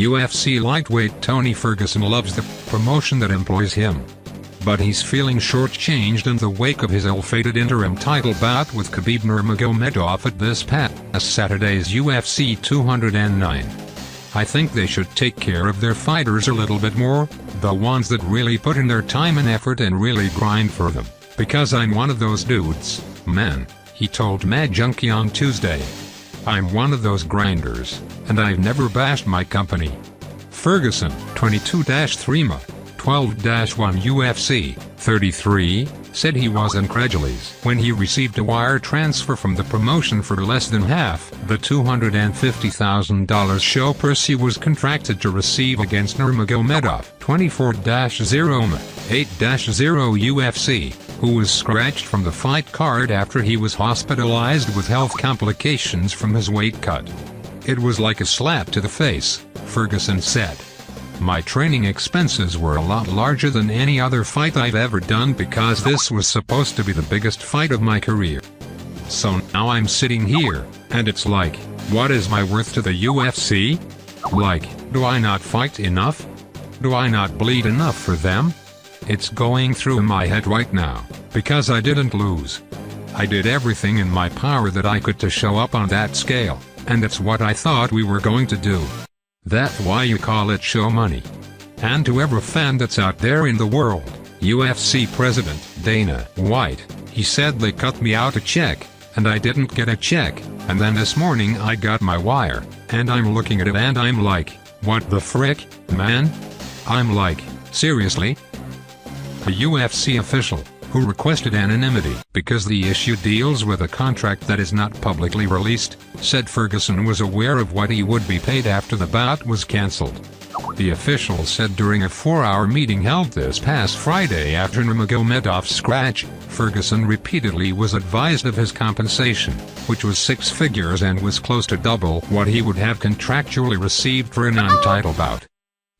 UFC lightweight Tony Ferguson loves the promotion that employs him. But he's feeling shortchanged in the wake of his ill-fated interim title bout with Khabib Nurmagomedov at this past Saturday's UFC 209. I think they should take care of their fighters a little bit more, the ones that really put in their time and effort and really grind for them, because I'm one of those dudes, man, he told Mad Junkie on Tuesday. I'm one of those grinders, and I've never bashed my company. Ferguson, 22-3 12-1 UFC, 33, said he was incredulous when he received a wire transfer from the promotion for less than half the $250,000 show purse he was contracted to receive against Nurmagomedov, 24-0 8-0 UFC, who was scratched from the fight card after he was hospitalized with health complications from his weight cut. It was like a slap to the face, Ferguson said. My training expenses were a lot larger than any other fight I've ever done because this was supposed to be the biggest fight of my career. So now I'm sitting here, and it's like, what is my worth to the UFC? Like, do I not fight enough? Do I not bleed enough for them? It's going through my head right now, because I didn't lose. I did everything in my power that I could to show up on that scale, and it's what I thought we were going to do. That's why you call it show money. And to every fan that's out there in the world, UFC President Dana White, he said they cut me out a check, and I didn't get a check, and then this morning I got my wire, and I'm looking at it and I'm like, what the frick, man? I'm like, seriously? A UFC official, who requested anonymity because the issue deals with a contract that is not publicly released, said Ferguson was aware of what he would be paid after the bout was cancelled. The official said during a 4-hour meeting held this past Friday after Nurmagomedov's scratch, Ferguson repeatedly was advised of his compensation, which was 6 figures and was close to double what he would have contractually received for a non-title bout.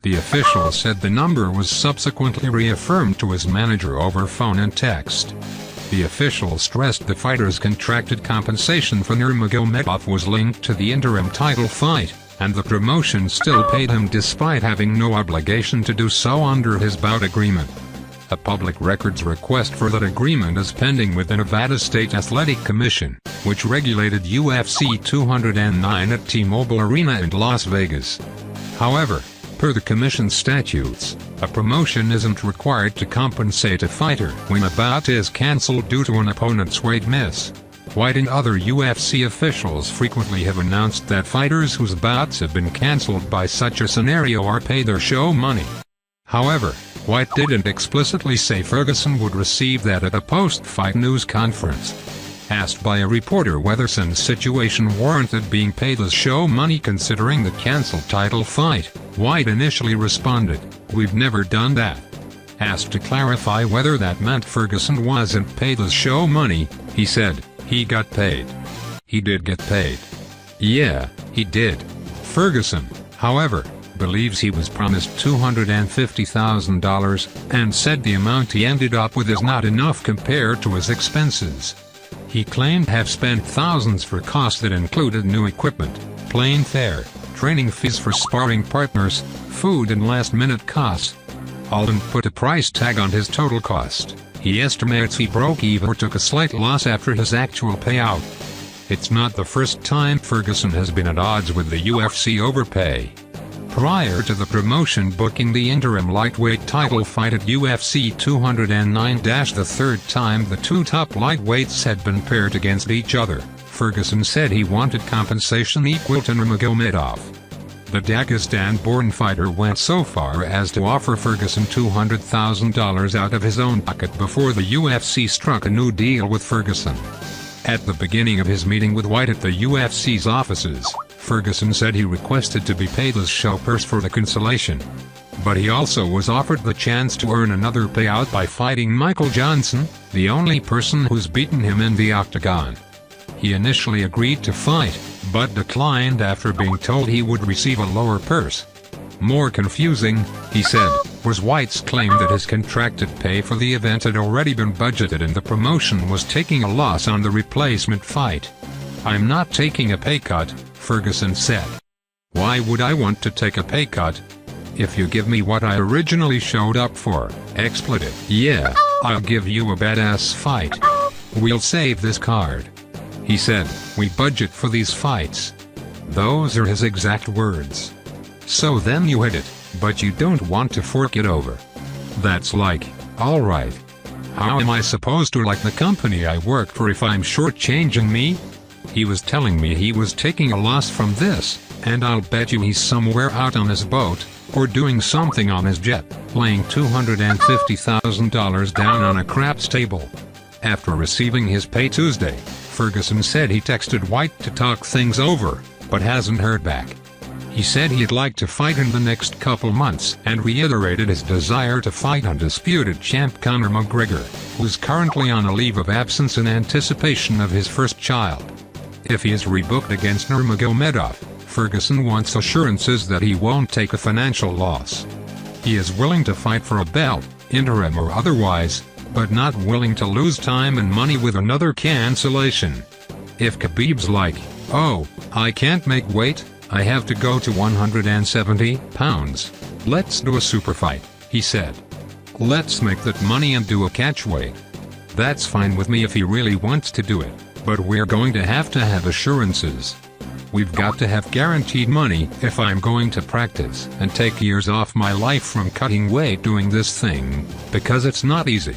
The official said the number was subsequently reaffirmed to his manager over phone and text. The official stressed the fighter's contracted compensation for Nurmagomedov was linked to the interim title fight, and the promotion still paid him despite having no obligation to do so under his bout agreement. A public records request for that agreement is pending with the Nevada State Athletic Commission, which regulated UFC 209 at T-Mobile Arena in Las Vegas. However, per the commission's statutes, a promotion isn't required to compensate a fighter when a bout is cancelled due to an opponent's weight miss. White and other UFC officials frequently have announced that fighters whose bouts have been cancelled by such a scenario are paid their show money. However, White didn't explicitly say Ferguson would receive that at a post-fight news conference. Asked by a reporter whether Son's situation warranted being paid his show money considering the cancelled title fight, White initially responded, "We've never done that." Asked to clarify whether that meant Ferguson wasn't paid his show money, he said, "He got paid. He did get paid. Yeah, he did." Ferguson, however, believes he was promised $250,000, and said the amount he ended up with is not enough compared to his expenses. He claimed to have spent thousands for costs that included new equipment, plane fare, training fees for sparring partners, food and last-minute costs. Alden put a price tag on his total cost. He estimates he broke even or took a slight loss after his actual payout. It's not the first time Ferguson has been at odds with the UFC over pay. Prior to the promotion booking the interim lightweight title fight at UFC 209, the third time the two top lightweights had been paired against each other, Ferguson said he wanted compensation equal to Nurmagomedov. The Dagestan-born fighter went so far as to offer Ferguson $200,000 out of his own pocket before the UFC struck a new deal with Ferguson. At the beginning of his meeting with White at the UFC's offices, Ferguson said he requested to be paid his show purse for the consolation. But he also was offered the chance to earn another payout by fighting Michael Johnson, the only person who's beaten him in the octagon. He initially agreed to fight, but declined after being told he would receive a lower purse. More confusing, he said, was White's claim that his contracted pay for the event had already been budgeted and the promotion was taking a loss on the replacement fight. "I'm not taking a pay cut," Ferguson said. Why would I want to take a pay cut? If you give me what I originally showed up for, expletive, yeah, I'll give you a badass fight. We'll save this card. He said, we budget for these fights. Those are his exact words. So then you hit it, but you don't want to fork it over. That's like, alright. How am I supposed to like the company I work for if I'm shortchanging me? He was telling me he was taking a loss from this, and I'll bet you he's somewhere out on his boat, or doing something on his jet, laying $250,000 down on a craps table. After receiving his pay Tuesday, Ferguson said he texted White to talk things over, but hasn't heard back. He said he'd like to fight in the next couple months and reiterated his desire to fight undisputed champ Conor McGregor, who's currently on a leave of absence in anticipation of his first child. If he is rebooked against Nurmagomedov, Ferguson wants assurances that he won't take a financial loss. He is willing to fight for a belt, interim or otherwise, but not willing to lose time and money with another cancellation. If Khabib's like, oh, I can't make weight, I have to go to 170 pounds. Let's do a super fight, he said. Let's make that money and do a catch weight. That's fine with me if he really wants to do it, but we're going to have assurances. We've got to have guaranteed money if I'm going to practice and take years off my life from cutting weight doing this thing, because it's not easy.